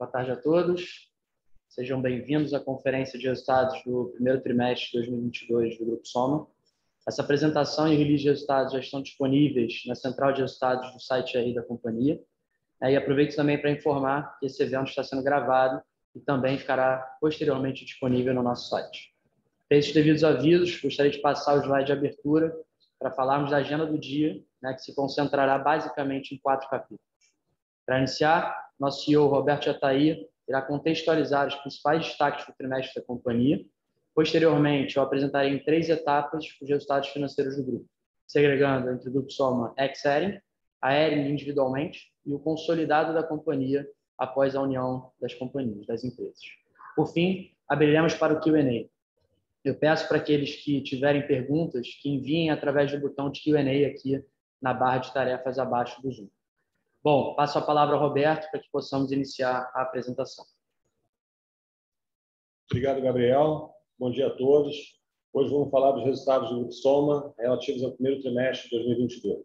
Boa tarde a todos. Sejam bem-vindos à conferência de resultados do primeiro trimestre de 2022 do Grupo Soma. Essa apresentação e release de resultados já estão disponíveis na central de resultados do site aí da companhia. E aproveito também para informar que esse evento está sendo gravado e também ficará posteriormente disponível no nosso site. Feitos os devidos avisos, gostaria de passar o slide de abertura para falarmos da agenda do dia, que se concentrará basicamente em 4 capítulos. Para iniciar, nosso CEO, Roberto Jatahy, irá contextualizar os principais destaques do trimestre da companhia. Posteriormente, eu apresentarei em 3 etapas os resultados financeiros do grupo, segregando entre o Grupo Soma ex-Hering, a Hering individualmente e o consolidado da companhia após a união das companhias, das empresas. Por fim, abriremos para o Q&A. Eu peço para aqueles que tiverem perguntas que enviem através do botão de Q&A aqui na barra de tarefas abaixo do Zoom. Bom, passo a palavra ao Roberto para que possamos iniciar a apresentação. Obrigado, Gabriel. Bom dia a todos. Hoje vamos falar dos resultados do Grupo Soma relativos ao primeiro trimestre de 2022.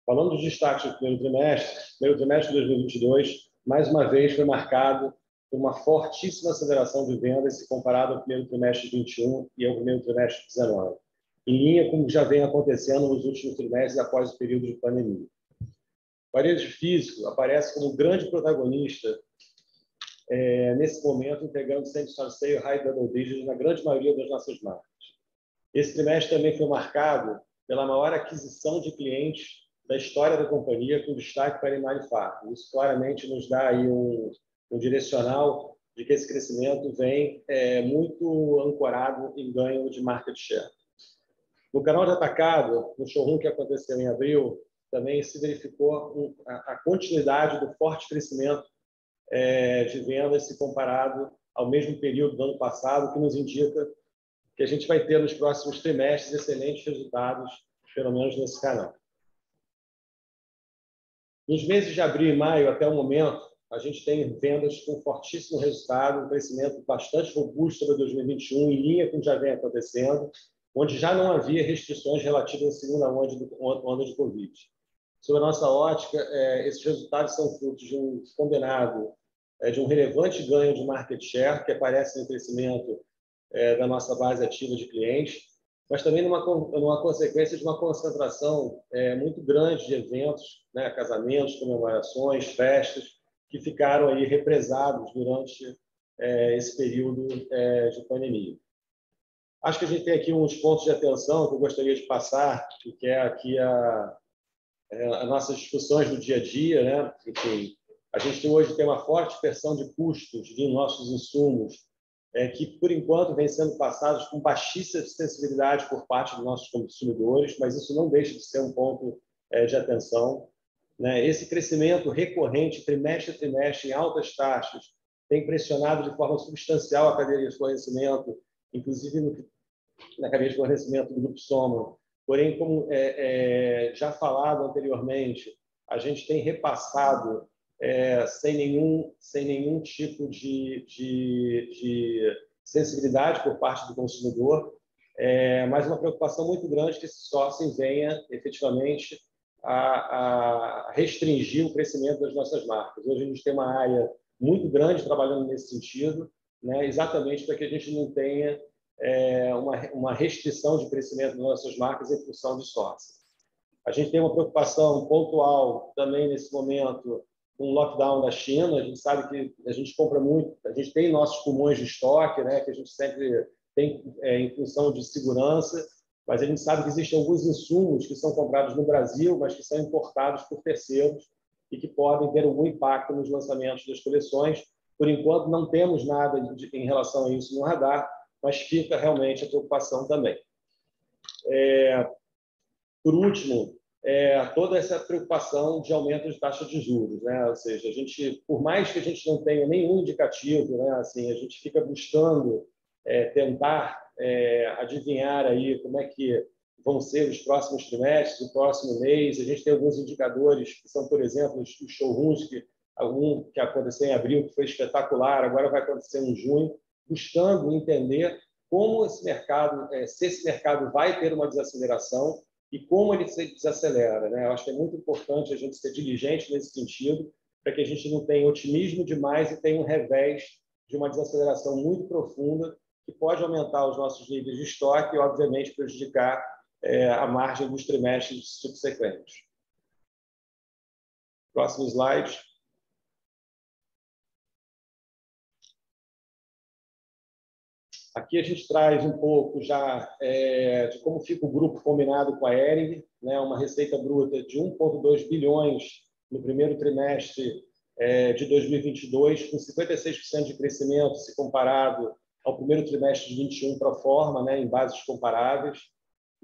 Falando dos destaques do primeiro trimestre de 2022, mais uma vez foi marcado por uma fortíssima aceleração de vendas se comparado ao primeiro trimestre de 2021 e ao primeiro trimestre de 2019, em linha com o que já vem acontecendo nos últimos trimestres após o período de pandemia. O varejo físico aparece como grande protagonista nesse momento, integrando same-store sale high double digits na grande maioria das nossas marcas. Esse trimestre também foi marcado pela maior aquisição de clientes da história da companhia, com destaque para a Imari Farm. Isso claramente nos dá aí um direcional de que esse crescimento vem muito ancorado em ganho de market share. No canal de atacado, no showroom que aconteceu em abril, também se verificou a continuidade do forte crescimento de vendas se comparado ao mesmo período do ano passado, que nos indica que a gente vai ter nos próximos trimestres excelentes resultados, pelo menos nesse canal. Nos meses de abril e maio, até o momento, a gente tem vendas com fortíssimo resultado, um crescimento bastante robusto sobre 2021, em linha com o que já vem acontecendo, onde já não havia restrições relativas à segunda onda de Covid. Sob a nossa ótica, esses resultados são frutos de um combinado de um relevante ganho de market share, que aparece no crescimento da nossa base ativa de clientes, mas também numa consequência de uma concentração muito grande de eventos, casamentos, comemorações, festas, que ficaram aí represados durante esse período de pandemia. Acho que a gente tem aqui uns pontos de atenção que eu gostaria de passar, que é aqui as nossas discussões do dia a dia, Enfim, a gente hoje tem uma forte pressão de custos de nossos insumos, que, por enquanto, vem sendo passados com baixíssima sensibilidade por parte dos nossos consumidores, mas isso não deixa de ser um ponto de atenção. Esse crescimento recorrente, trimestre a trimestre, em altas taxas, tem pressionado de forma substancial a cadeia de fornecimento, inclusive na cadeia de fornecimento do Grupo Soma. Porém, como já falado anteriormente, a gente tem repassado sem nenhum tipo de sensibilidade por parte do consumidor, mas uma preocupação muito grande que esse sourcing venha efetivamente a restringir o crescimento das nossas marcas. Hoje a gente tem uma área muito grande trabalhando nesse sentido, exatamente para que a gente não tenha uma restrição de crescimento das nossas marcas em função de sourcing. A gente tem uma preocupação pontual também nesse momento com o lockdown da China. A gente sabe que a gente compra muito, a gente tem nossos pulmões de estoque, que a gente sempre tem em função de segurança, mas a gente sabe que existem alguns insumos que são comprados no Brasil, mas que são importados por terceiros e que podem ter algum impacto nos lançamentos das coleções. Por enquanto, não temos nada em relação a isso no radar, mas fica realmente a preocupação também. Por último, toda essa preocupação de aumento de taxa de juros, Ou seja, a gente, por mais que a gente não tenha nenhum indicativo, Assim, a gente fica buscando tentar adivinhar aí como é que vão ser os próximos trimestres, o próximo mês. A gente tem alguns indicadores que são, por exemplo, os showrooms, algum que aconteceu em abril, que foi espetacular, agora vai acontecer em junho, buscando entender como esse mercado, se esse mercado vai ter uma desaceleração e como ele se desacelera. Eu acho que é muito importante a gente ser diligente nesse sentido, para que a gente não tenha otimismo demais e tenha um revés de uma desaceleração muito profunda que pode aumentar os nossos níveis de estoque e, obviamente, prejudicar a margem dos trimestres subsequentes. Próximo slide. Aqui a gente traz um pouco já de como fica o grupo combinado com a Hering, né? Uma receita bruta de 1,2 bilhões no primeiro trimestre de 2022, com 56% de crescimento se comparado ao primeiro trimestre de 21 pro forma, né? Em bases comparáveis.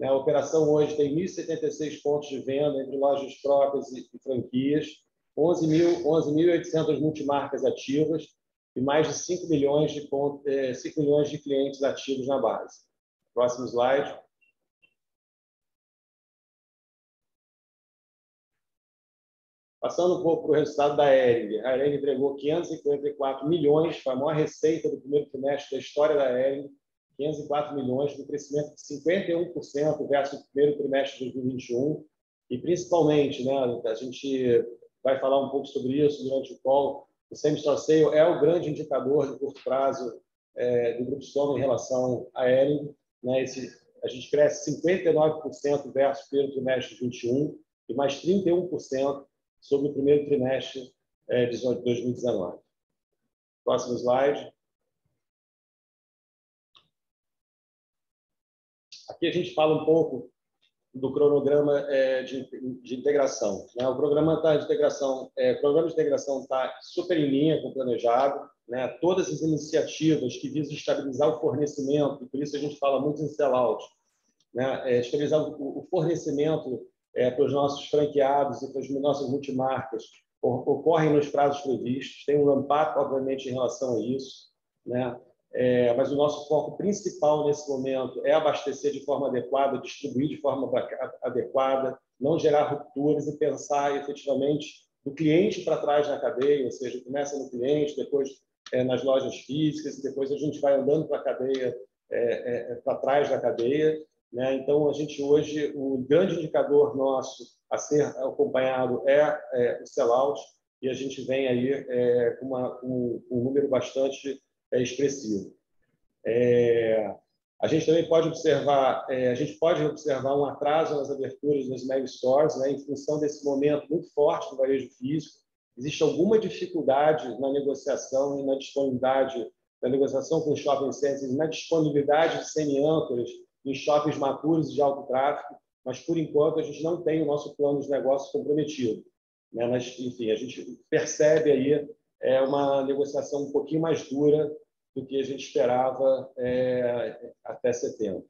A operação hoje tem 1.076 pontos de venda entre lojas próprias e franquias, 11.800 multimarcas ativas e mais de 5 milhões de clientes ativos na base. Próximo slide. Passando um pouco para o resultado da Hering. A Hering entregou 554 milhões, foi a maior receita do primeiro trimestre da história da Hering, 504 milhões, com crescimento de 51% versus o primeiro trimestre de 2021. E, principalmente, né, a gente vai falar um pouco sobre isso durante o call, o same-store sale é o grande indicador de curto prazo do Grupo Soma em relação à Hering. Né, a gente cresce 59% versus o primeiro trimestre de 2021 e mais 31% sobre o primeiro trimestre de 2019. Próximo slide. Aqui a gente fala um pouco do cronograma de integração. Né? O programa de integração está super em linha com o planejado. Né? Todas as iniciativas que visam estabilizar o fornecimento, e por isso a gente fala muito em sell-out, né? Estabilizar o fornecimento para os nossos franqueados e para as nossas multimarcas ocorrem nos prazos previstos. Tem um ramp-up, obviamente, em relação a isso, né? Mas o nosso foco principal nesse momento é abastecer de forma adequada, distribuir de forma adequada, não gerar rupturas e pensar efetivamente do cliente para trás na cadeia, ou seja, começa no cliente, depois nas lojas físicas, e depois a gente vai andando para a cadeia, para trás da cadeia. Né? Então, a gente hoje, o grande indicador nosso a ser acompanhado é o sell-out, e a gente vem aí com um número bastante expressivo. A gente também pode observar, um atraso nas aberturas das mega stores, né, em função desse momento muito forte do varejo físico. Existe alguma dificuldade na negociação e na disponibilidade da negociação com os shopping centers, na disponibilidade de semi-âncoras em shoppings maturos e de alto tráfego, mas, por enquanto, a gente não tem o nosso plano de negócio comprometido. Né? Mas, enfim, a gente percebe aí uma negociação um pouquinho mais dura do que a gente esperava até setembro.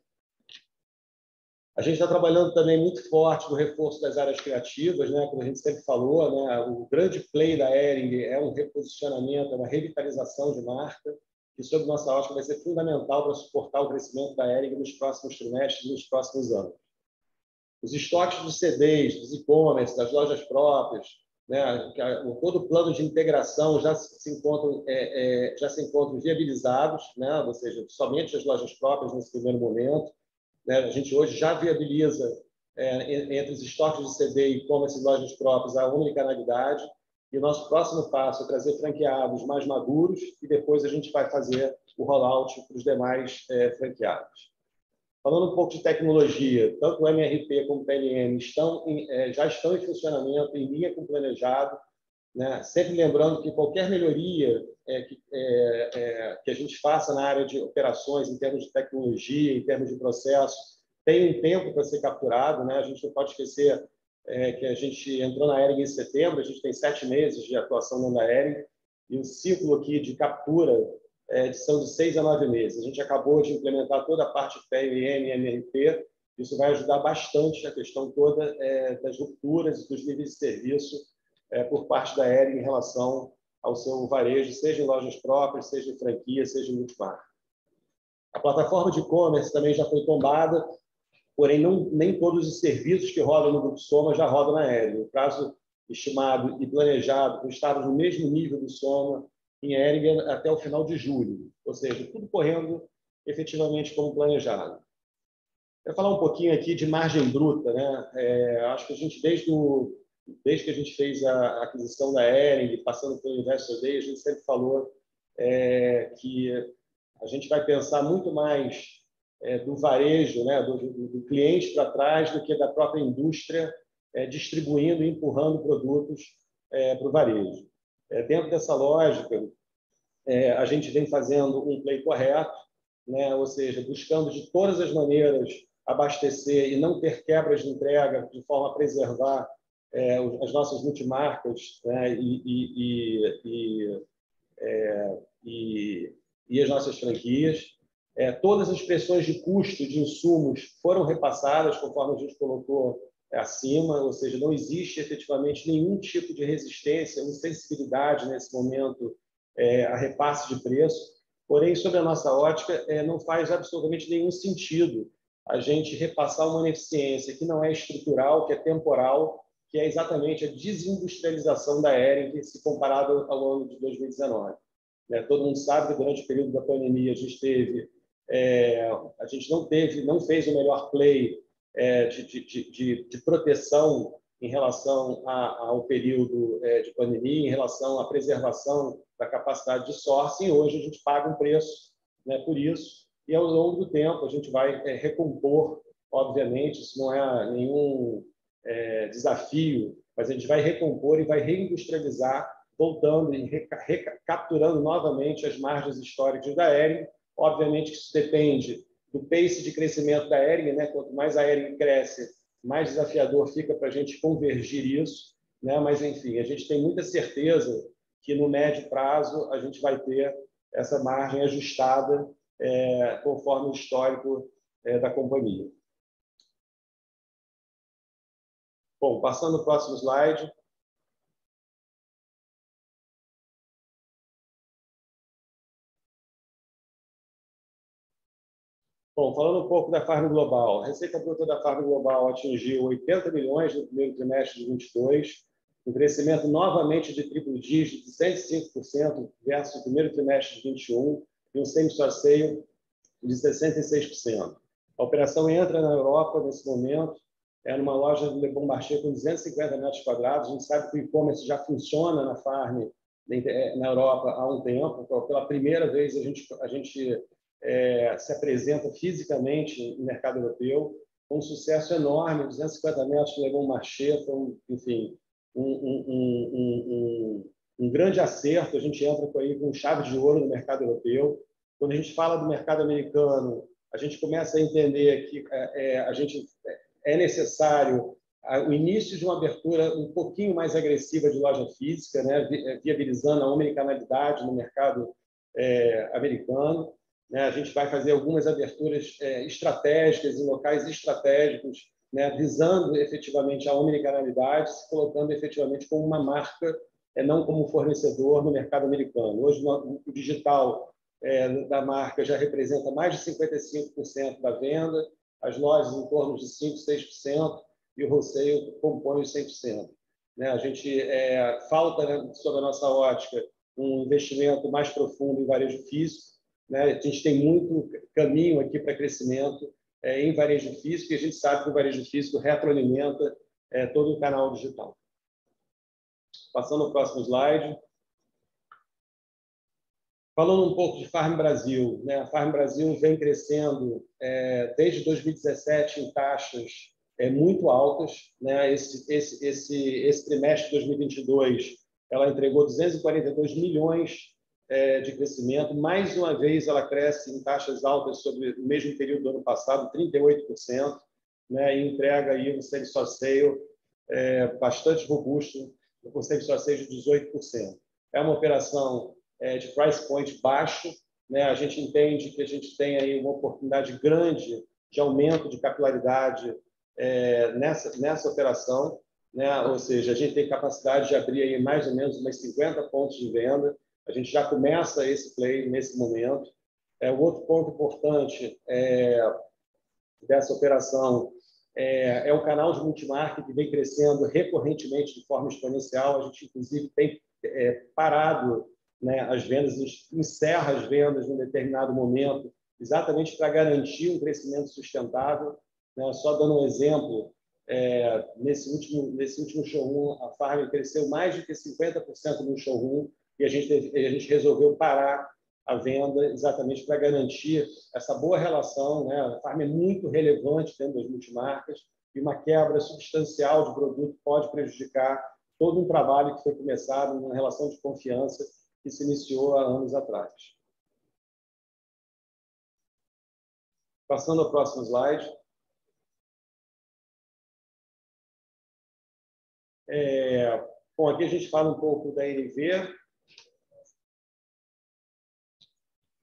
A gente está trabalhando também muito forte no reforço das áreas criativas, né? Como a gente sempre falou, né? O grande play da Hering é um reposicionamento, é uma revitalização de marca, que, sob nossa ótica, vai ser fundamental para suportar o crescimento da Hering nos próximos trimestres e nos próximos anos. Os estoques de CDs, dos e-commerce, das lojas próprias, né? Todo o plano de integração já se encontram viabilizados, né? Ou seja, somente as lojas próprias nesse primeiro momento. Né? A gente hoje já viabiliza, entre os estoques de CD, e-commerce e lojas próprias, a unicanalidade. E o nosso próximo passo é trazer franqueados mais maduros e depois a gente vai fazer o rollout para os demais franqueados. Falando um pouco de tecnologia, tanto o MRP como o PLM já estão em funcionamento, em linha com o planejado, né? Sempre lembrando que qualquer melhoria que a gente faça na área de operações, em termos de tecnologia, em termos de processo, tem um tempo para ser capturado, né? A gente não pode esquecer que a gente entrou na Hering em setembro, a gente tem 7 meses de atuação na Hering, e o ciclo aqui de captura são de 6 a 9 meses. A gente acabou de implementar toda a parte PLM e MRP, isso vai ajudar bastante a questão toda das rupturas e dos níveis de serviço por parte da Hering em relação ao seu varejo, seja em lojas próprias, seja em franquia, seja em multimarca. A plataforma de e-commerce também já foi tombada, porém nem todos os serviços que rodam no Grupo Soma já rodam na Hering. O prazo estimado e planejado para estarmos no mesmo nível do Soma em Hering até o final de julho, ou seja, tudo correndo efetivamente como planejado. Quero falar um pouquinho aqui de margem bruta, né? Acho que a gente, desde o desde que a gente fez a aquisição da Hering, passando pelo Investor Day, a gente sempre falou que a gente vai pensar muito mais do varejo, né, do cliente para trás, do que da própria indústria distribuindo e empurrando produtos para o varejo. Dentro dessa lógica, a gente vem fazendo um play correto, né, ou seja, buscando de todas as maneiras abastecer e não ter quebras de entrega, de forma a preservar as nossas multimarcas, né, e as nossas franquias. Todas as pressões de custo de insumos foram repassadas, conforme a gente colocou acima, ou seja, não existe efetivamente nenhum tipo de resistência, insensibilidade nesse momento a repasse de preço. Porém, sob a nossa ótica, não faz absolutamente nenhum sentido a gente repassar uma ineficiência que não é estrutural, que é temporal, que é exatamente a desindustrialização da Hering, se comparado ao ano de 2019. Todo mundo sabe que durante o período da pandemia a gente não fez o melhor play de proteção em relação ao período de pandemia, em relação à preservação da capacidade de sourcing. Hoje a gente paga um preço, né, por isso, e ao longo do tempo a gente vai recompor, obviamente, isso não é nenhum desafio, mas a gente vai recompor e vai reindustrializar, voltando e recapturando novamente as margens históricas da Hering. Obviamente que isso depende do pace de crescimento da Hering, né? Quanto mais a Hering cresce, mais desafiador fica para a gente convergir isso, né? Mas, enfim, a gente tem muita certeza que no médio prazo a gente vai ter essa margem ajustada conforme o histórico da companhia. Bom, passando o próximo slide. Bom, falando um pouco da Farm Global, a receita bruta da Farm Global atingiu 80 milhões no primeiro trimestre de 2022, um crescimento novamente de triplo dígito, de 105% versus o primeiro trimestre de 2021, e um same-store sale de 66%. A operação entra na Europa nesse momento, numa loja de Le Bon Marché com 250 metros quadrados. A gente sabe que o e-commerce já funciona na Farm na Europa há um tempo. Pela primeira vez a gente se apresenta fisicamente no mercado europeu, com um sucesso enorme, 250 metros de Le Bon Marché, foi, enfim, um grande acerto. A gente entra com chave de ouro no mercado europeu. Quando a gente fala do mercado americano, a gente começa a entender que é necessário o início de uma abertura um pouquinho mais agressiva de loja física, né, viabilizando a omnicanalidade no mercado americano. Né, a gente vai fazer algumas aberturas estratégicas em locais estratégicos, né, visando efetivamente a omnicanalidade, se colocando efetivamente como uma marca, não como um fornecedor no mercado americano. Hoje, o digital da marca já representa mais de 55% da venda, as lojas em torno de 5%, 6%, e o wholesale compõe os 100%. Né, a gente falta, né, sob a nossa ótica, um investimento mais profundo em varejo físico. Né? A gente tem muito caminho aqui para crescimento em varejo físico, e a gente sabe que o varejo físico retroalimenta todo o canal digital. Passando ao próximo slide. Falando um pouco de Farm Brasil, né? A Farm Brasil vem crescendo desde 2017 em taxas muito altas. Né? Esse trimestre de 2022, ela entregou 242 milhões de crescimento. Mais uma vez, ela cresce em taxas altas sobre o mesmo período do ano passado, 38%, né? E entrega aí um same-store sale bastante robusto, com same-store sale de 18%. É uma operação de price point baixo, né? A gente entende que a gente tem aí uma oportunidade grande de aumento de capilaridade nessa operação, né? Ou seja, a gente tem capacidade de abrir aí mais ou menos umas 50 pontos de venda. A gente já começa esse play nesse momento. O outro ponto importante dessa operação é o canal de multimarca, que vem crescendo recorrentemente de forma exponencial. A gente, inclusive, tem parado, né, as vendas, encerra as vendas num determinado momento, exatamente para garantir um crescimento sustentável. Né? Só dando um exemplo, nesse último showroom, a Farm cresceu mais de que 50% no showroom e a gente resolveu parar a venda exatamente para garantir essa boa relação, né? A Farm é muito relevante dentro das multimarcas e uma quebra substancial de produto pode prejudicar todo um trabalho que foi começado, uma relação de confiança que se iniciou há anos atrás. Passando ao próximo slide. Bom, aqui a gente fala um pouco da NV.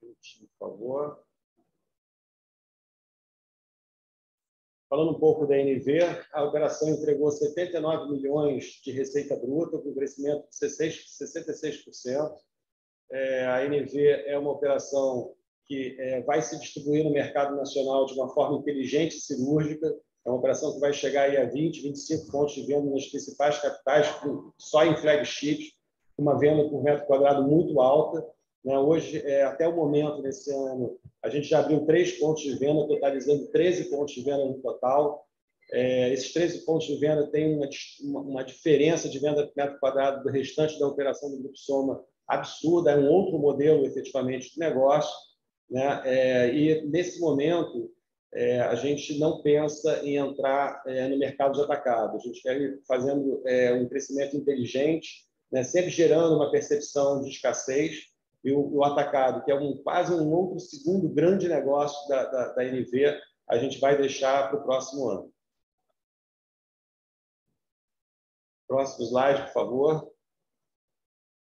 Por favor. Falando um pouco da NV, a operação entregou 79 milhões de receita bruta, com crescimento de 66%. A NV é uma operação que vai se distribuir no mercado nacional de uma forma inteligente e cirúrgica. É uma operação que vai chegar aí a 20, 25 pontos de venda nas principais capitais, só em flagships, uma venda por metro quadrado muito alta. Hoje, até o momento, nesse ano, a gente já abriu 3 pontos de venda, totalizando 13 pontos de venda no total. Esses 13 pontos de venda têm uma diferença de venda por metro quadrado do restante da operação do Grupo Soma absurda, é um outro modelo, efetivamente, de negócio. E, nesse momento, a gente não pensa em entrar no mercado de atacado. A gente quer ir fazendo um crescimento inteligente, sempre gerando uma percepção de escassez. E o atacado, que é quase um outro segundo grande negócio da NV, a gente vai deixar para o próximo ano. Próximo slide, por favor.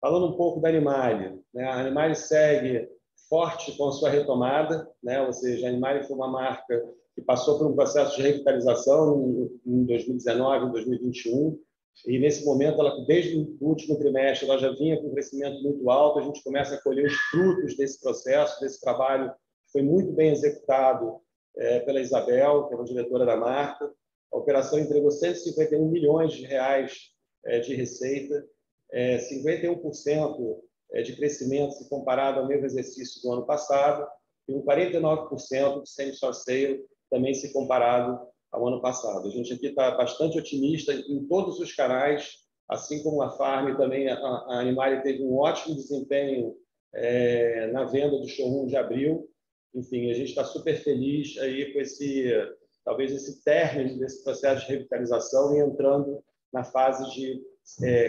Falando um pouco da Animale. A Animale segue forte com a sua retomada, ou seja, a Animale foi uma marca que passou por um processo de revitalização em 2019, em 2021, e nesse momento, desde o último trimestre, ela já vinha com um crescimento muito alto. A gente começa a colher os frutos desse processo, desse trabalho que foi muito bem executado pela Isabel, que é a diretora da marca. A operação entregou 151 milhões de reais de receita, 51% de crescimento se comparado ao mesmo exercício do ano passado e 49% de same-store sale também se comparado ao ano passado. A gente aqui está bastante otimista em todos os canais, assim como a Farm também, a Animale teve um ótimo desempenho na venda do showroom de abril. Enfim, a gente está super feliz aí com talvez esse término desse processo de revitalização e entrando na fase de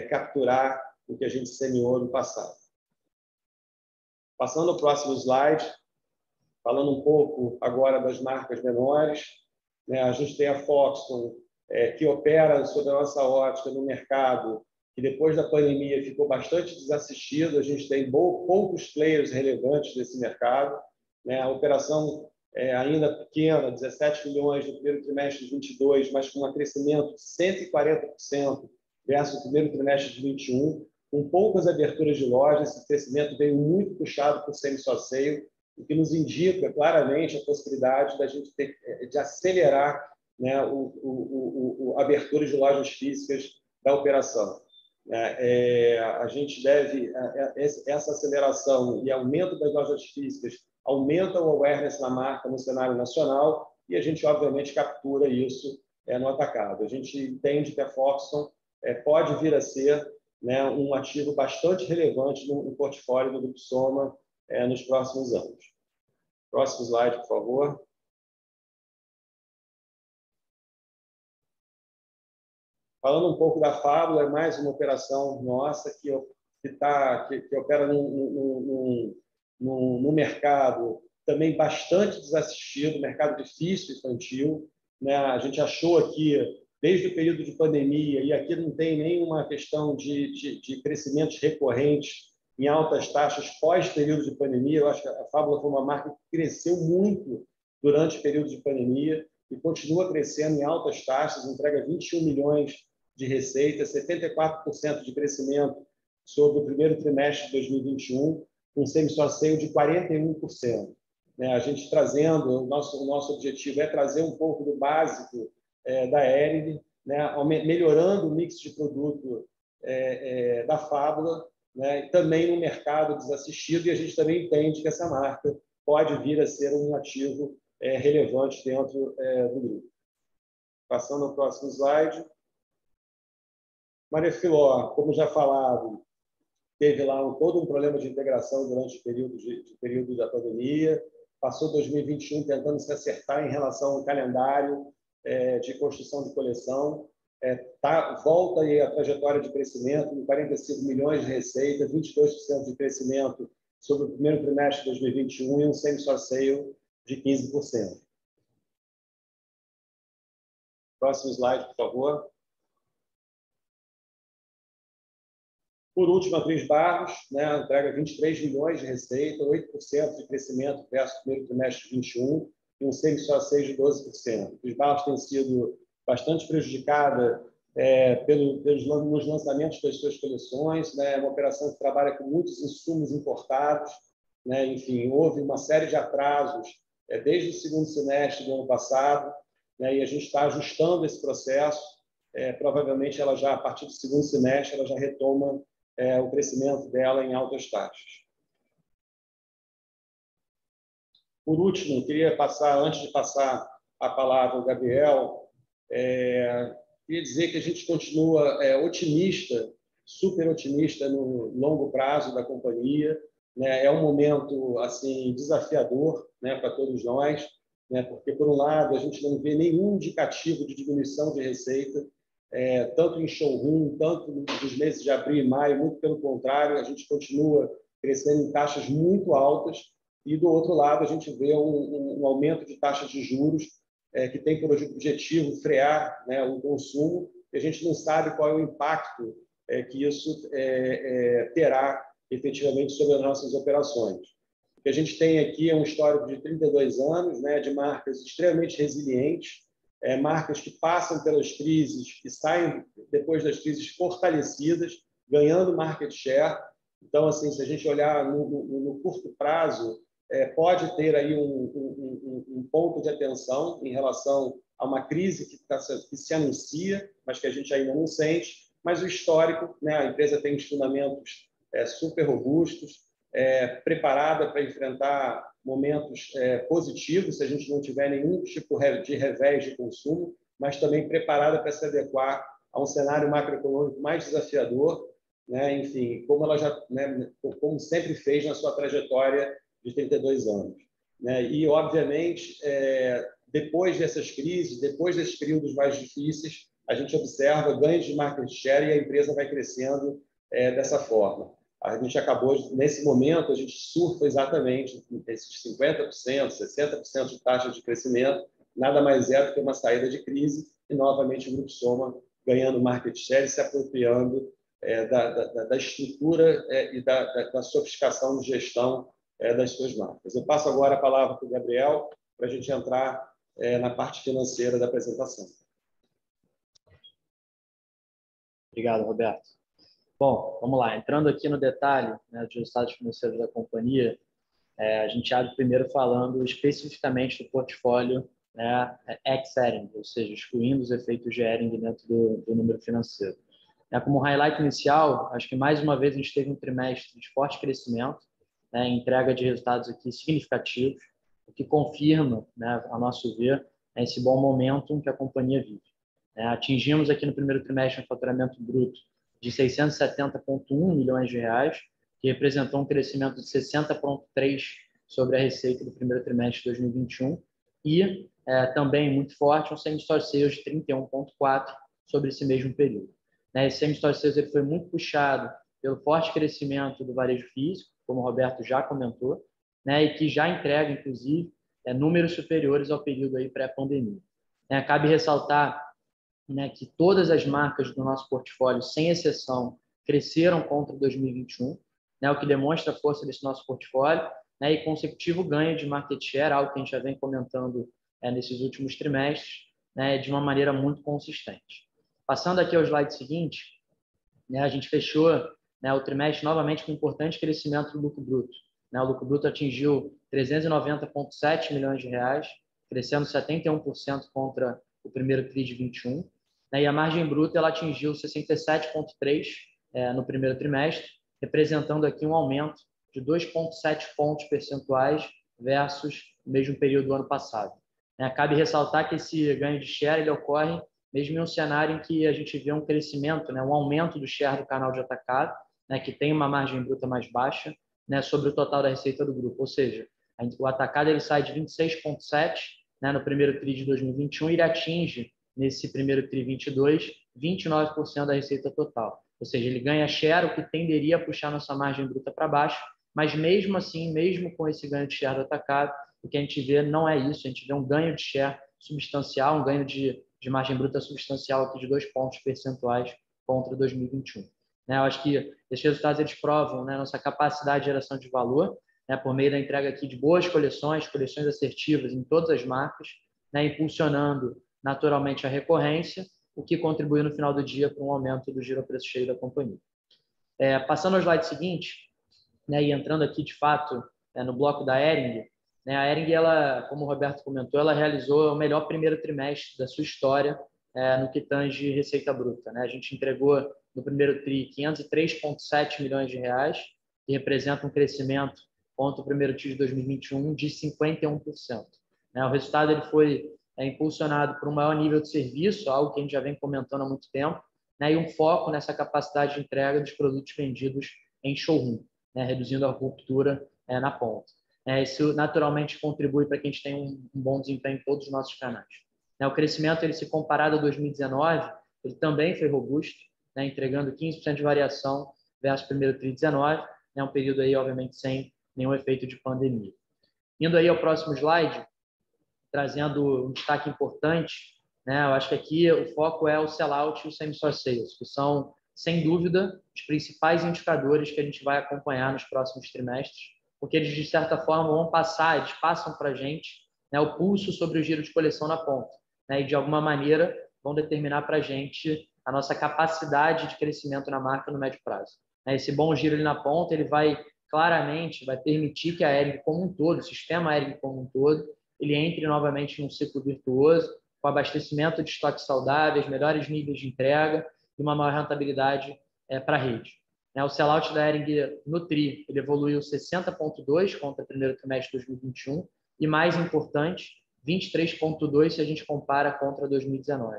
capturar o que a gente semeou no passado. Passando ao próximo slide, falando um pouco agora das marcas menores. A gente tem a Foxconn, que opera, sob a nossa ótica, no mercado, que depois da pandemia ficou bastante desassistido. A gente tem poucos players relevantes desse mercado. A operação ainda pequena, 17 milhões no primeiro trimestre de 2022, mas com um crescimento de 140% versus o primeiro trimestre de 2021, com poucas aberturas de lojas. Esse crescimento veio muito puxado por same-store sale, o que nos indica claramente a possibilidade da gente de acelerar a abertura de lojas físicas da operação. A gente deve essa aceleração e aumento das lojas físicas aumenta o awareness da marca no cenário nacional e a gente, obviamente, captura isso no atacado. A gente entende que a Foxconn pode vir a ser um ativo bastante relevante no portfólio do Grupo Soma nos próximos anos. Próximo slide, por favor. Falando um pouco da Fábula, é mais uma operação nossa que opera no mercado também bastante desassistido, mercado difícil infantil. A gente achou aqui, desde o período de pandemia, e aqui não tem nenhuma questão de crescimentos recorrentes em altas taxas pós-período de pandemia. Eu acho que a Fábula foi uma marca que cresceu muito durante o período de pandemia e continua crescendo em altas taxas, entrega 21 milhões de receita, 74% de crescimento sobre o primeiro trimestre de 2021, com same-store sale de 41%. A gente trazendo, o nosso objetivo é trazer um pouco do básico da Hering, melhorando o mix de produto da Fábula, também no mercado desassistido, e a gente também entende que essa marca pode vir a ser um ativo relevante dentro do grupo. Passando ao próximo slide. Marefiló, como já falado, teve lá todo um problema de integração durante o período da pandemia. Passou 2021 tentando se acertar em relação ao calendário de construção de coleção. Volta aí a trajetória de crescimento, com 45 milhões de receita, 22% de crescimento sobre o primeiro trimestre de 2021 e um same-store sale de 15%. Próximo slide, por favor. Por último, a Cris Barros, né, entrega 23 milhões de receita, 8% de crescimento versus o primeiro trimestre de 2021 e um same-store sale de 12%. A Cris Barros tem sido bastante prejudicada nos lançamentos das suas coleções, né, uma operação que trabalha com muitos insumos importados, né, enfim, houve uma série de atrasos desde o segundo semestre do ano passado, né, e a gente está ajustando esse processo. Provavelmente, ela já, a partir do segundo semestre, ela já retoma o crescimento dela em altas taxas. Por último, queria passar, antes de passar a palavra ao Gabriel, queria dizer que a gente continua otimista, super otimista no longo prazo da companhia, né? É um momento assim desafiador, né, para todos nós, né? Porque, por um lado, a gente não vê nenhum indicativo de diminuição de receita, tanto em showroom, tanto nos meses de abril e maio, muito pelo contrário, a gente continua crescendo em taxas muito altas, e do outro lado a gente vê um aumento de taxas de juros que tem por objetivo frear, né, o consumo, e a gente não sabe qual é o impacto que isso terá efetivamente sobre as nossas operações. O que a gente tem aqui é um histórico de 32 anos, né, de marcas extremamente resilientes, marcas que passam pelas crises, que saem depois das crises fortalecidas, ganhando market share. Então, assim, se a gente olhar no curto prazo, pode ter aí um ponto de atenção em relação a uma crise que se anuncia, mas que a gente ainda não sente. Mas o histórico, né, a empresa tem os fundamentos super robustos, preparada para enfrentar momentos positivos, se a gente não tiver nenhum tipo de revés de consumo, mas também preparada para se adequar a um cenário macroeconômico mais desafiador, né? Enfim, como ela já, né, como sempre fez na sua trajetória de 32 anos. Né? E, obviamente, depois dessas crises, depois desses períodos mais difíceis, a gente observa ganhos de market share e a empresa vai crescendo dessa forma. A gente acabou, nesse momento, a gente surfa exatamente esses 50%, 60% de taxa de crescimento, nada mais é do que uma saída de crise e, novamente, o Grupo Soma ganhando market share e se apropriando da estrutura e da sofisticação de gestão das suas marcas. Eu passo agora a palavra para o Gabriel, para a gente entrar na parte financeira da apresentação. Obrigado, Roberto. Bom, vamos lá. Entrando aqui no detalhe, né, dos resultados financeiros da companhia, a gente abre primeiro falando especificamente do portfólio, né, ex-Hering, ou seja, excluindo os efeitos de Hering dentro do número financeiro. Como highlight inicial, acho que mais uma vez a gente teve um trimestre de forte crescimento, né, entrega de resultados aqui significativos, o que confirma, né, a nosso ver, esse bom momento que a companhia vive. Atingimos aqui no primeiro trimestre um faturamento bruto de 670,1 milhões de reais, que representou um crescimento de 60,3% sobre a receita do primeiro trimestre de 2021 e também muito forte um same-store sales de 31,4% sobre esse mesmo período. Esse same-store sales ele foi muito puxado pelo forte crescimento do varejo físico, como o Roberto já comentou, e que já entrega, inclusive, números superiores ao período aí pré-pandemia. Cabe ressaltar que todas as marcas do nosso portfólio, sem exceção, cresceram contra 2021, o que demonstra a força desse nosso portfólio, e consecutivo ganho de market share, algo que a gente já vem comentando nesses últimos trimestres, de uma maneira muito consistente. Passando aqui ao slide seguinte, a gente fechou o trimestre novamente com um importante crescimento do lucro bruto. O lucro bruto atingiu 390,7 milhões de reais, crescendo 71% contra o primeiro TRI de 21. E a margem bruta ela atingiu 67,3% no primeiro trimestre, representando aqui um aumento de 2,7 pontos percentuais versus o mesmo período do ano passado. Cabe ressaltar que esse ganho de share ele ocorre mesmo em um cenário em que a gente vê um crescimento, um aumento do share do canal de atacado, que tem uma margem bruta mais baixa, sobre o total da receita do grupo. Ou seja, o atacado ele sai de 26,7 no primeiro TRI de 2021 e ele atinge, nesse primeiro TRI 22, 29% da receita total. Ou seja, ele ganha share, o que tenderia a puxar nossa margem bruta para baixo, mas mesmo assim, mesmo com esse ganho de share do atacado, o que a gente vê não é isso, a gente vê um ganho de share substancial, um ganho de margem bruta substancial aqui de 2 pontos percentuais contra 2021. Eu acho que esses resultados eles provam nossa capacidade de geração de valor, por meio da entrega aqui de boas coleções assertivas em todas as marcas, impulsionando naturalmente a recorrência, o que contribuiu no final do dia para um aumento do giro a preço cheio da companhia. Passando ao slide seguinte, e entrando aqui de fato no bloco da Hering, a Hering, ela, como o Roberto comentou, ela realizou o melhor primeiro trimestre da sua história no que tange receita bruta. A gente entregou no primeiro TRI 503,7 milhões de reais, que representa um crescimento contra o primeiro TRI de 2021 de 51%. O resultado ele foi impulsionado por um maior nível de serviço, algo que a gente já vem comentando há muito tempo, e um foco nessa capacidade de entrega dos produtos vendidos em showroom, reduzindo a ruptura na ponta. Isso naturalmente contribui para que a gente tenha um bom desempenho em todos os nossos canais. O crescimento, ele se comparado a 2019, ele também foi robusto, entregando 15% de variação versus o primeiro TRI 19, um período aí, obviamente, sem nenhum efeito de pandemia. Indo aí ao próximo slide, trazendo um destaque importante, eu acho que aqui o foco é o sellout e o same-store sales, que são, sem dúvida, os principais indicadores que a gente vai acompanhar nos próximos trimestres, porque eles, de certa forma, eles passam para a gente o pulso sobre o giro de coleção na ponta, e, de alguma maneira, vão determinar para a gente a nossa capacidade de crescimento na marca no médio prazo. Esse bom giro ali na ponta, ele vai permitir que a Hering como um todo, o sistema Hering como um todo, ele entre novamente num ciclo virtuoso, com abastecimento de estoques saudáveis, melhores níveis de entrega e uma maior rentabilidade para a rede. O sellout da Hering no TRI ele evoluiu 60,2 contra o primeiro trimestre de 2021 e, mais importante, 23,2 se a gente compara contra 2019.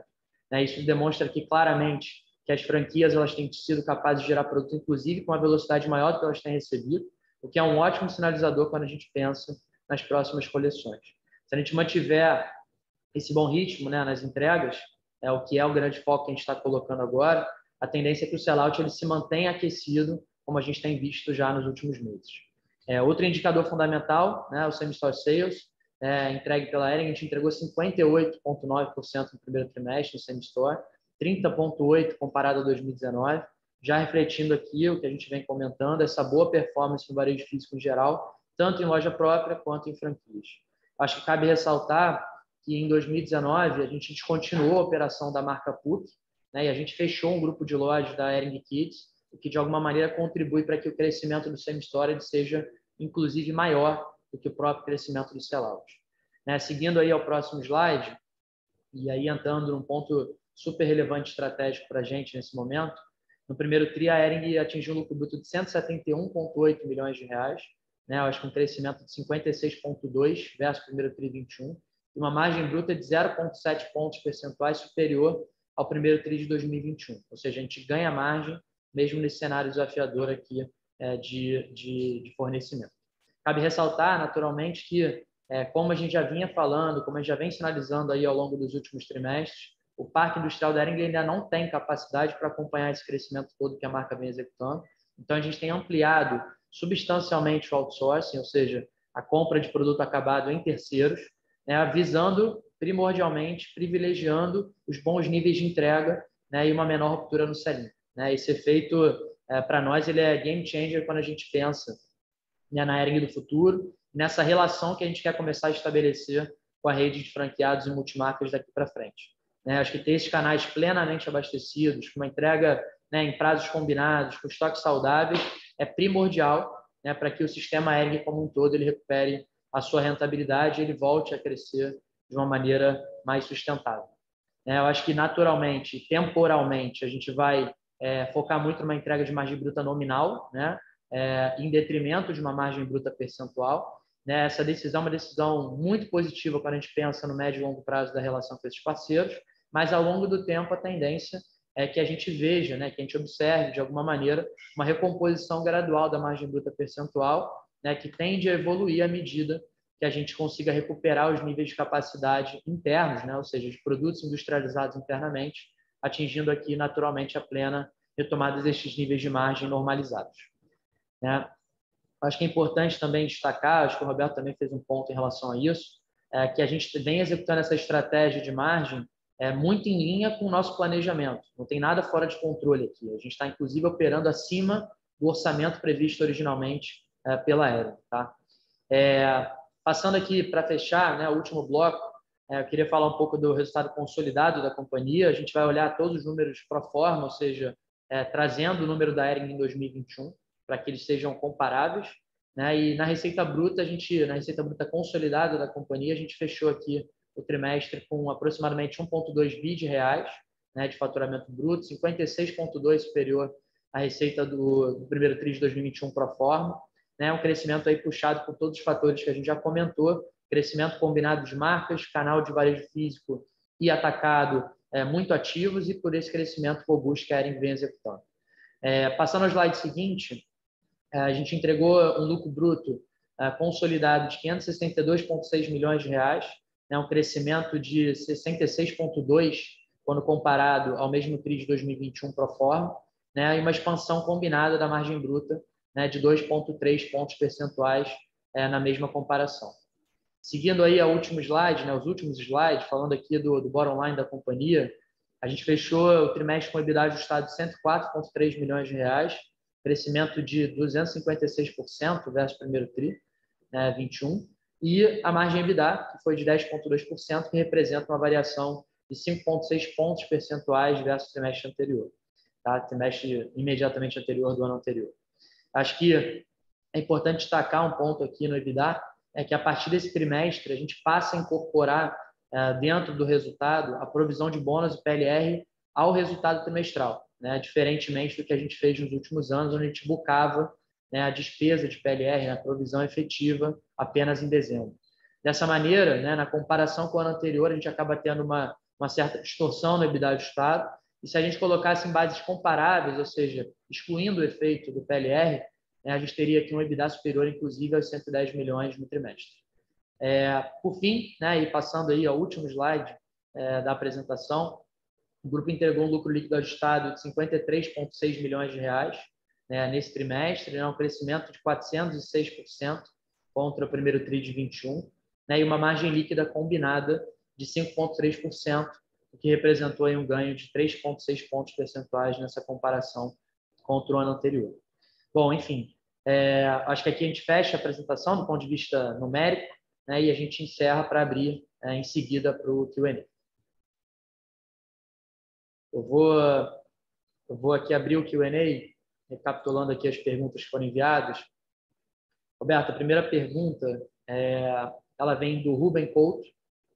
Isso demonstra aqui claramente que as franquias elas têm sido capazes de gerar produto, inclusive com uma velocidade maior do que elas têm recebido, o que é um ótimo sinalizador quando a gente pensa nas próximas coleções. Se a gente mantiver esse bom ritmo nas entregas, o que é o grande foco que a gente está colocando agora, a tendência é que o sellout ele se mantenha aquecido, como a gente tem visto já nos últimos meses. Outro indicador fundamental, o same-store sales, entregue pela Hering, a gente entregou 58,9% no primeiro trimestre no same-store, 30,8% comparado a 2019, já refletindo aqui o que a gente vem comentando, essa boa performance no varejo físico em geral, tanto em loja própria quanto em franquias. Acho que cabe ressaltar que em 2019 a gente descontinuou a operação da marca PUC, e a gente fechou um grupo de lojas da Hering Kids, o que de alguma maneira contribui para que o crescimento do same-store seja inclusive maior do que o próprio crescimento do sellout. Seguindo aí ao próximo slide, e aí entrando num ponto super relevante estratégico para a gente nesse momento, no primeiro TRI a Hering atingiu um lucro bruto de 171,8 milhões de reais, eu acho que um crescimento de 56,2 versus o primeiro TRI 21, e uma margem bruta de 0,7 pontos percentuais superior ao primeiro TRI de 2021. Ou seja, a gente ganha margem mesmo nesse cenário desafiador aqui de fornecimento. Cabe ressaltar, naturalmente, que como a gente já vinha falando, como a gente já vem sinalizando aí ao longo dos últimos trimestres, o parque industrial da Hering ainda não tem capacidade para acompanhar esse crescimento todo que a marca vem executando. Então, a gente tem ampliado substancialmente o outsourcing, ou seja, a compra de produto acabado em terceiros, visando primordialmente, privilegiando os bons níveis de entrega e uma menor ruptura no sell-in. Esse efeito, para nós, ele é game changer quando a gente pensa na Hering do futuro, nessa relação que a gente quer começar a estabelecer com a rede de franqueados e multimarcas daqui para frente. Acho que ter esses canais plenamente abastecidos, com uma entrega em prazos combinados, com estoques saudáveis, é primordial para que o sistema Hering como um todo ele recupere a sua rentabilidade e ele volte a crescer de uma maneira mais sustentável. Eu acho que naturalmente, temporalmente, a gente vai focar muito numa entrega de margem bruta nominal, em detrimento de uma margem bruta percentual, né? Essa decisão é uma decisão muito positiva quando a gente pensa no médio e longo prazo da relação com esses parceiros, mas ao longo do tempo a tendência é que a gente veja, né, que a gente observe de alguma maneira uma recomposição gradual da margem bruta percentual, né, que tende a evoluir à medida que a gente consiga recuperar os níveis de capacidade internos, né, ou seja, de produtos industrializados internamente, atingindo aqui naturalmente a plena retomada destes níveis de margem normalizados, né? Acho que é importante também destacar, acho que o Roberto também fez um ponto em relação a isso, que a gente vem executando essa estratégia de margem muito em linha com o nosso planejamento. Não tem nada fora de controle aqui. A gente está, inclusive, operando acima do orçamento previsto originalmente pela Aero. Tá? Passando aqui para fechar, né, o último bloco, eu queria falar um pouco do resultado consolidado da companhia. A gente vai olhar todos os números pro forma, ou seja, trazendo o número da Aero em 2021, para que eles sejam comparáveis, né? E na receita bruta, na receita bruta consolidada da companhia, a gente fechou aqui o trimestre com aproximadamente 1,2 bi de reais, né, de faturamento bruto, 56,2 superior à receita do primeiro tri de 2021 pro forma, né? Um crescimento aí puxado por todos os fatores que a gente já comentou, crescimento combinado de marcas, canal de varejo físico e atacado muito ativos, e por esse crescimento robusto que a Hering vem executando. Passando ao slide seguinte, a gente entregou um lucro bruto consolidado de 562,6 milhões de reais, né, um crescimento de 66,2 quando comparado ao mesmo tri de 2021 pro forma, né, e uma expansão combinada da margem bruta, né, de 2,3 pontos percentuais na mesma comparação. Seguindo aí o último slide, né, os últimos slides, falando aqui do bottom line da companhia, a gente fechou o trimestre com EBITDA ajustado de 104,3 milhões de reais, crescimento de 256% versus o primeiro tri, né, 21, e a margem EBITDA, que foi de 10,2%, que representa uma variação de 5,6 pontos percentuais versus o trimestre anterior, tá? Trimestre imediatamente anterior do ano anterior. Acho que é importante destacar um ponto aqui no EBITDA, é que a partir desse trimestre a gente passa a incorporar dentro do resultado a provisão de bônus e PLR ao resultado trimestral, né? Diferentemente do que a gente fez nos últimos anos, onde a gente bucava, né, a despesa de PLR, a provisão efetiva, apenas em dezembro. Dessa maneira, né, na comparação com o ano anterior, a gente acaba tendo uma certa distorção no EBITDA ajustado, e se a gente colocasse em bases comparáveis, ou seja, excluindo o efeito do PLR, a gente teria aqui um EBITDA superior, inclusive, aos 110 milhões no trimestre. Por fim, né, e passando aí ao último slide da apresentação, o grupo entregou um lucro líquido ajustado de 53,6 milhões de reais, né, nesse trimestre, né, um crescimento de 406% contra o primeiro tri de 21, né, e uma margem líquida combinada de 5,3%, o que representou aí um ganho de 3,6 pontos percentuais nessa comparação contra o ano anterior. Bom, enfim, acho que aqui a gente fecha a apresentação do ponto de vista numérico, né, e a gente encerra para abrir em seguida para o Q&A. Eu vou aqui abrir o Q&A, recapitulando aqui as perguntas que foram enviadas. Roberto, a primeira pergunta, ela vem do Ruben Couto,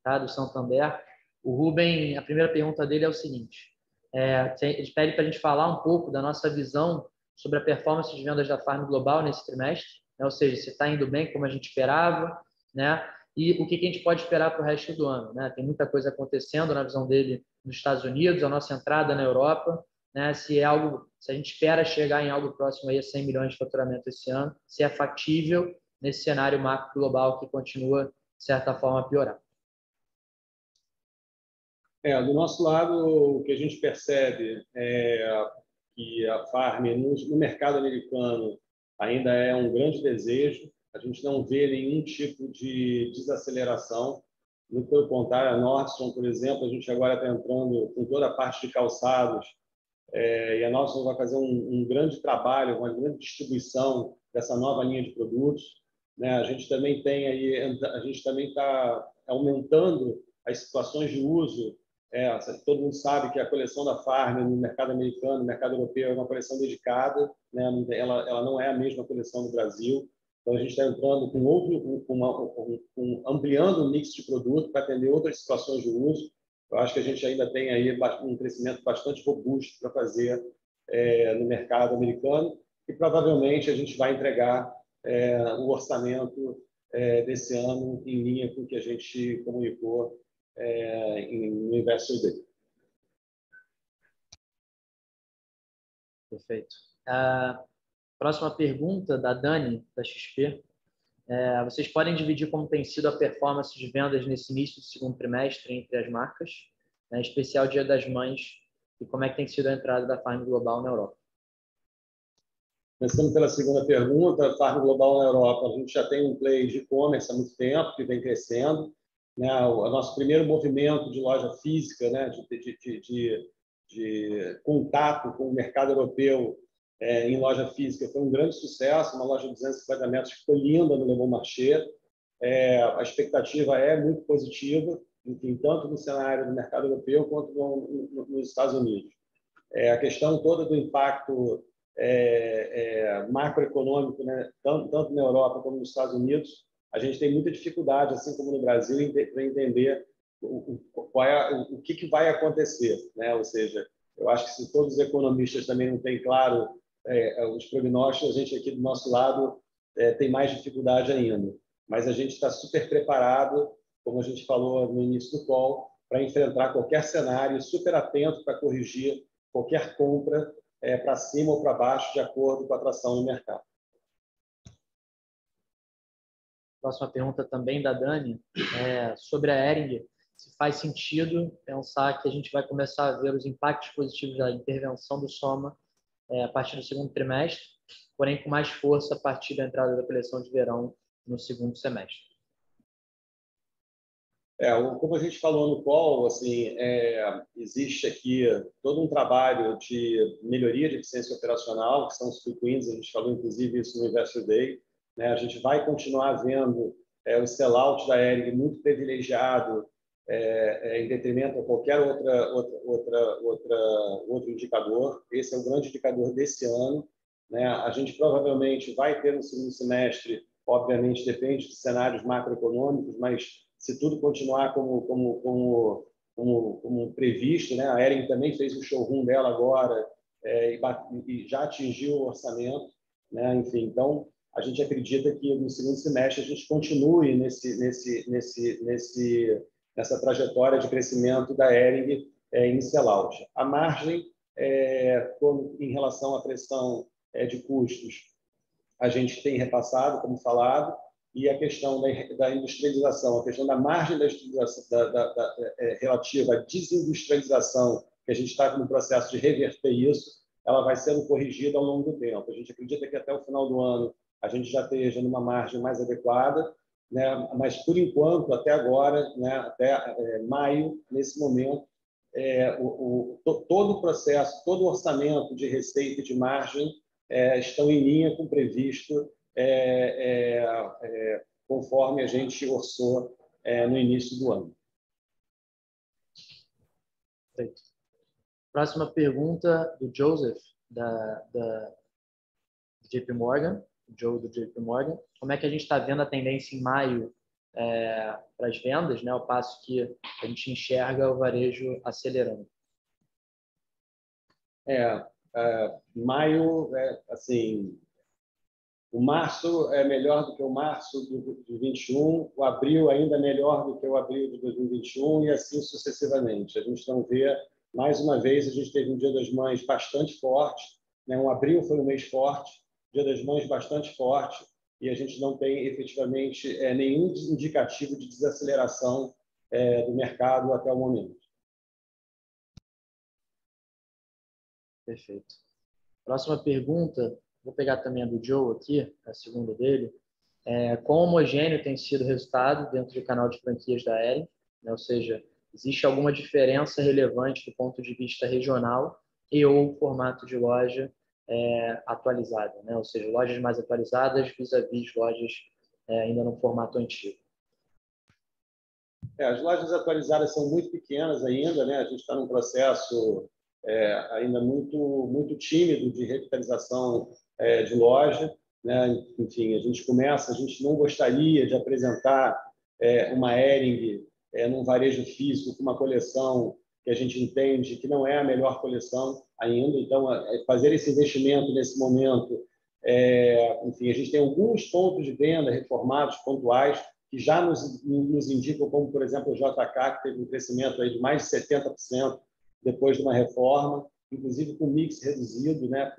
tá, do Santander. O Ruben, a primeira pergunta dele é o seguinte, ele pede para a gente falar um pouco da nossa visão sobre a performance de vendas da Farm Global nesse trimestre, né? Ou seja, se está indo bem como a gente esperava, né? E o que a gente pode esperar para o resto do ano, né? Tem muita coisa acontecendo na visão dele nos Estados Unidos, a nossa entrada na Europa, né? Se a gente espera chegar em algo próximo aí a 100 milhões de faturamento esse ano, se é factível nesse cenário macro global que continua, de certa forma, a piorar. Do nosso lado, o que a gente percebe é que a Farm, no mercado americano, ainda é um grande desejo. A gente não vê nenhum tipo de desaceleração. Muito pelo contrário, a Nordstrom, por exemplo, a gente agora está entrando com toda a parte de calçados, e a Nordstrom vai fazer um grande trabalho, uma grande distribuição dessa nova linha de produtos, né? A gente também está aumentando as situações de uso. Todo mundo sabe que a coleção da Farm no mercado americano, no mercado europeu, é uma coleção dedicada, né? Ela não é a mesma coleção do Brasil. Então, a gente está entrando ampliando o mix de produto para atender outras situações de uso. Eu acho que a gente ainda tem aí um crescimento bastante robusto para fazer no mercado americano, e provavelmente a gente vai entregar o orçamento desse ano, em linha com o que a gente comunicou no Investor Day. Perfeito. Próxima pergunta da Dani, da XP. Vocês podem dividir como tem sido a performance de vendas nesse início do segundo trimestre entre as marcas, em especial Dia das Mães, e como é que tem sido a entrada da Farm Global na Europa? Começando pela segunda pergunta, Farm Global na Europa, a gente já tem um play de e-commerce há muito tempo, que vem crescendo. Né? O nosso primeiro movimento de loja física, né? de contato com o mercado europeu em loja física, foi um grande sucesso, uma loja de 250 metros que ficou linda no Le Bon Marché. A expectativa é muito positiva, enfim, tanto no cenário do mercado europeu quanto nos Estados Unidos. A questão toda do impacto macroeconômico, né, tanto na Europa como nos Estados Unidos, a gente tem muita dificuldade, assim como no Brasil, para entender o que vai acontecer, né? Ou seja, eu acho que se todos os economistas também não têm claro os prognósticos, a gente aqui do nosso lado tem mais dificuldade ainda. Mas a gente está super preparado, como a gente falou no início do call, para enfrentar qualquer cenário, super atento para corrigir qualquer compra para cima ou para baixo, de acordo com a atração no mercado. Próxima pergunta também da Dani, sobre a Hering. Se faz sentido pensar que a gente vai começar a ver os impactos positivos da intervenção do Soma a partir do segundo trimestre, porém com mais força a partir da entrada da coleção de verão no segundo semestre. Como a gente falou no call, assim, existe aqui todo um trabalho de melhoria de eficiência operacional, que são os quick wins, a gente falou inclusive isso no Investor Day, né? A gente vai continuar vendo o sell-out da Hering muito privilegiado em detrimento a qualquer outro indicador. Esse é o grande indicador desse ano, né? A gente provavelmente vai ter no segundo semestre, obviamente depende de cenários macroeconômicos, mas se tudo continuar como previsto, né? A Hering também fez o showroom dela agora e já atingiu o orçamento, né? Enfim, então a gente acredita que no segundo semestre a gente continue nessa trajetória de crescimento da Hering em sell-out. A margem, em relação à pressão de custos, a gente tem repassado, como falado, e a questão da industrialização, a questão da margem da industrialização, relativa à desindustrialização, que a gente está no processo de reverter isso, ela vai sendo corrigida ao longo do tempo. A gente acredita que até o final do ano a gente já esteja numa margem mais adequada, né? Mas, por enquanto, até agora, né? Até maio, nesse momento, todo o processo, todo o orçamento de receita e de margem estão em linha com o previsto, conforme a gente orçou no início do ano. Perfeito. Próxima pergunta do Joseph, da JP Morgan, o Joe do JP Morgan. Como é que a gente está vendo a tendência em maio para as vendas, né? Ao passo que a gente enxerga o varejo acelerando? Maio, assim, o março é melhor do que o março de 21, o abril ainda é melhor do que o abril de 2021 e assim sucessivamente. A gente não vê, mais uma vez, a gente teve um Dia das Mães bastante forte, né? Um abril foi um mês forte, Dia das Mães bastante forte, e a gente não tem efetivamente nenhum indicativo de desaceleração do mercado até o momento. Perfeito. Próxima pergunta, vou pegar também a do Joe aqui, a segunda dele. Quão homogêneo tem sido o resultado dentro do canal de franquias da Hering, né? Ou seja, existe alguma diferença relevante do ponto de vista regional e ou formato de loja atualizada, né? Ou seja, lojas mais atualizadas vis-à-vis lojas ainda no formato antigo. As lojas atualizadas são muito pequenas ainda, né? A gente está num processo ainda muito tímido de revitalização de loja, né? Enfim, a gente não gostaria de apresentar uma Hering num varejo físico com uma coleção que a gente entende que não é a melhor coleção ainda. Então, fazer esse investimento nesse momento Enfim, a gente tem alguns pontos de venda reformados, pontuais, que já nos indicam, como, por exemplo, o JK, que teve um crescimento aí de mais de 70% depois de uma reforma, inclusive com mix reduzido, né?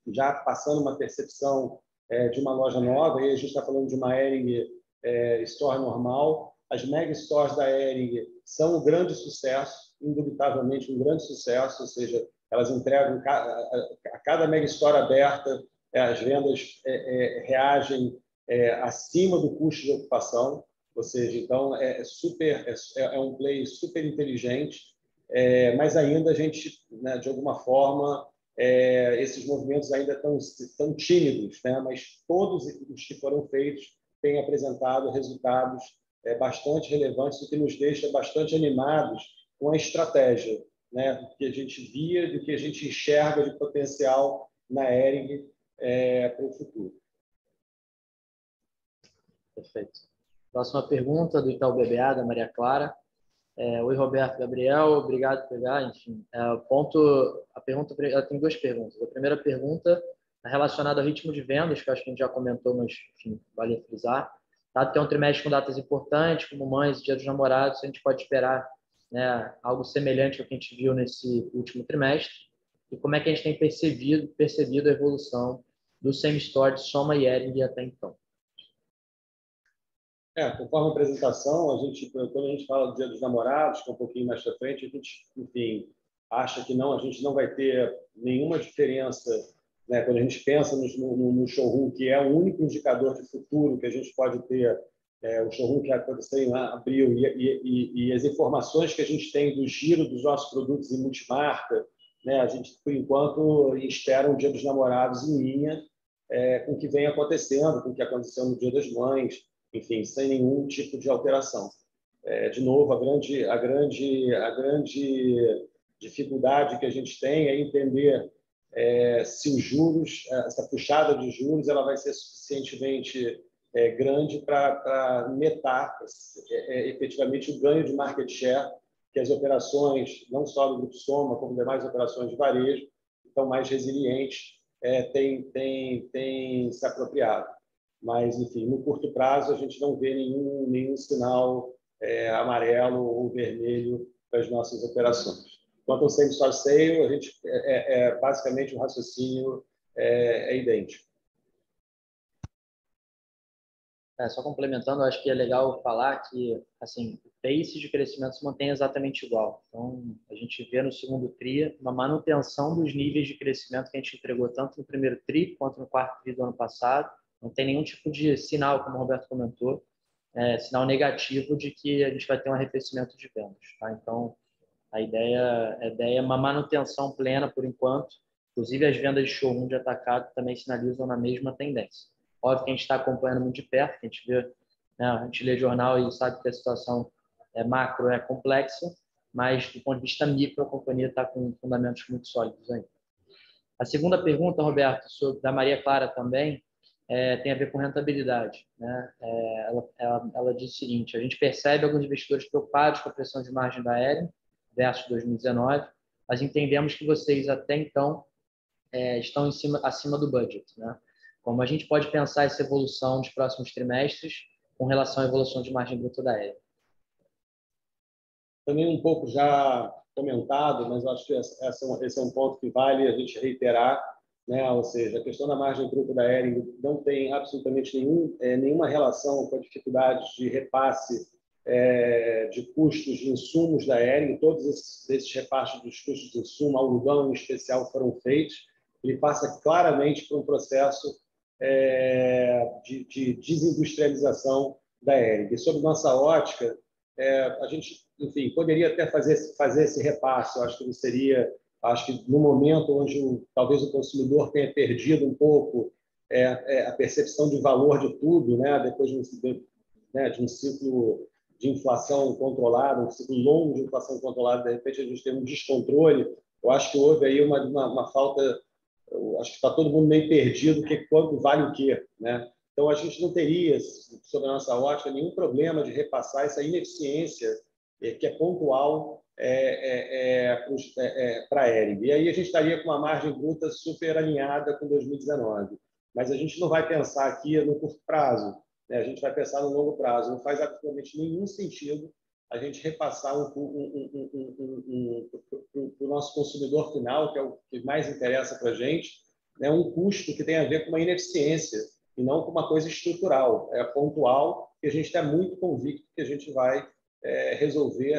já passando uma percepção de uma loja nova. Aí a gente está falando de uma Hering Store normal. As mega stores da Hering são um grande sucesso, indubitavelmente um grande sucesso, ou seja, elas entregam a cada mega store aberta, as vendas reagem acima do custo de ocupação, ou seja, então é um play super inteligente, mas ainda a gente, né, de alguma forma, esses movimentos ainda estão tímidos, né? Mas todos os que foram feitos têm apresentado resultados bastante relevantes, o que nos deixa bastante animados com a estratégia, né? Do que a gente via, do que a gente enxerga de potencial na Hering para o futuro. Perfeito. Próxima pergunta do Itaú BBA, da Maria Clara. Oi, Roberto, Gabriel, obrigado por pegar. Enfim, a pergunta, ela tem duas perguntas. A primeira pergunta é relacionada ao ritmo de vendas, que eu acho que a gente já comentou, mas enfim, vale frisar. Dado que é um trimestre com datas importantes, como Mães e Dia dos Namorados, a gente pode esperar, né, algo semelhante ao que a gente viu nesse último trimestre. E como é que a gente tem percebido a evolução do same-store de Soma e Hering até então? Conforme a apresentação, quando a gente fala do Dia dos Namorados, que é um pouquinho mais para frente, a gente, enfim, acha que a gente não vai ter nenhuma diferença, né? Quando a gente pensa no showroom, que é o único indicador de futuro que a gente pode ter, o showroom que aconteceu em abril e as informações que a gente tem do giro dos nossos produtos em multimarca, né? A gente, por enquanto, espera um Dia dos Namorados em linha com o que vem acontecendo, com o que aconteceu no Dia das Mães, enfim, sem nenhum tipo de alteração. De novo, a grande dificuldade que a gente tem é entender se os juros, essa puxada de juros, ela vai ser suficientemente grande para netar efetivamente o ganho de market share que as operações, não só do Grupo Soma, como demais operações de varejo, estão mais resilientes, têm se apropriado. Mas, enfim, no curto prazo, a gente não vê nenhum sinal amarelo ou vermelho para as nossas operações. Quanto ao same-store sale, a gente, basicamente, o raciocínio é idêntico. Só complementando, eu acho que é legal falar que assim, o pace de crescimento se mantém exatamente igual. Então, a gente vê no segundo TRI uma manutenção dos níveis de crescimento que a gente entregou tanto no primeiro TRI quanto no quarto TRI do ano passado. Não tem nenhum tipo de sinal, como o Roberto comentou, sinal negativo de que a gente vai ter um arrefecimento de vendas. Tá? Então, a ideia é uma manutenção plena por enquanto. Inclusive, as vendas de showroom de atacado também sinalizam na mesma tendência. Óbvio que a gente está acompanhando muito de perto, a gente vê, né, a gente lê jornal e sabe que a situação macro é complexa, mas do ponto de vista micro, a companhia está com fundamentos muito sólidos ainda. A segunda pergunta, Roberto, da Maria Clara também, tem a ver com rentabilidade. Né? Ela diz o seguinte: a gente percebe alguns investidores preocupados com a pressão de margem da Hering versus 2019, mas entendemos que vocês até então estão acima do budget. Né? Como a gente pode pensar essa evolução dos próximos trimestres com relação à evolução de margem bruta da Hering? Também um pouco já comentado, mas eu acho que esse é um ponto que vale a gente reiterar, né? Ou seja, a questão da margem bruta da Hering não tem absolutamente nenhuma relação com a dificuldade de repasse de custos de insumos da Hering. Todos esses repasses dos custos de insumo, algodão em especial, foram feitos. Ele passa claramente por um processo de desindustrialização da Hering. E, sob nossa ótica, a gente, enfim, poderia até fazer esse repasse. Eu acho que não seria, acho que no momento onde talvez o consumidor tenha perdido um pouco a percepção de valor de tudo, né, depois de um ciclo de inflação controlada, um ciclo longo de inflação controlada, de repente a gente tem um descontrole. Eu acho que houve aí uma falta. Eu acho que está todo mundo meio perdido, quanto vale o quê, né? Então, a gente não teria, sob a nossa ótica, nenhum problema de repassar essa ineficiência que é pontual para a Hering. E aí a gente estaria com uma margem bruta super alinhada com 2019. mas a gente não vai pensar aqui no curto prazo, né? A gente vai pensar no longo prazo. Não faz absolutamente nenhum sentido a gente repassar para o nosso consumidor final, que é o que mais interessa para a gente, né, um custo que tem a ver com uma ineficiência e não com uma coisa estrutural, pontual, que a gente está muito convicto que a gente vai resolver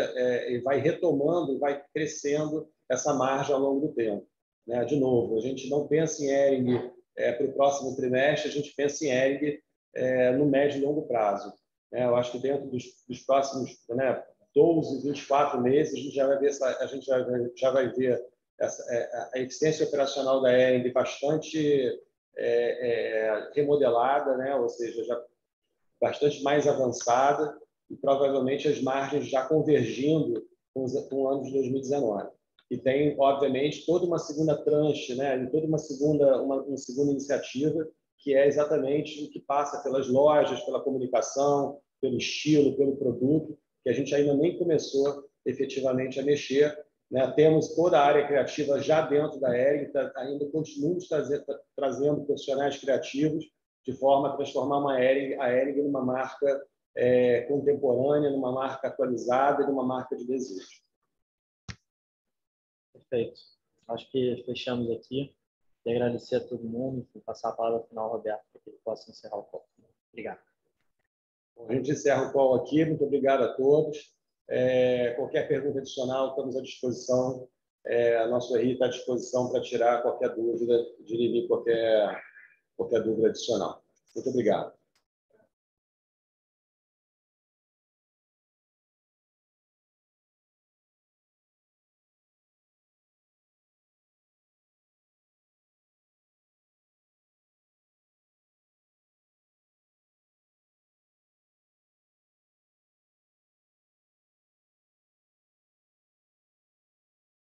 e vai retomando, vai crescendo essa margem ao longo do tempo. Né? De novo, a gente não pensa em Hering para o próximo trimestre, a gente pensa em Hering no médio e longo prazo. Eu acho que dentro dos próximos 12, 24 meses, a gente já vai ver, já vai ver a eficiência operacional da Hering bastante remodelada, né? Ou seja, já bastante mais avançada e provavelmente as margens já convergindo com o ano de 2019. E tem, obviamente, toda uma segunda tranche, né? E toda uma segunda iniciativa, que é exatamente o que passa pelas lojas, pela comunicação, pelo estilo, pelo produto, que a gente ainda nem começou efetivamente a mexer. Né? Temos toda a área criativa já dentro da Hering, ainda continuamos trazendo profissionais criativos de forma a transformar a Hering numa marca contemporânea, numa marca atualizada e numa marca de desejo. Perfeito. Acho que fechamos aqui. E agradecer a todo mundo e passar a palavra final ao Roberto para que ele possa encerrar o call. Obrigado. A gente encerra o call aqui. Muito obrigado a todos. Qualquer pergunta adicional, estamos à disposição. A nossa RI está à disposição para tirar qualquer dúvida, dirimir qualquer dúvida adicional. Muito obrigado.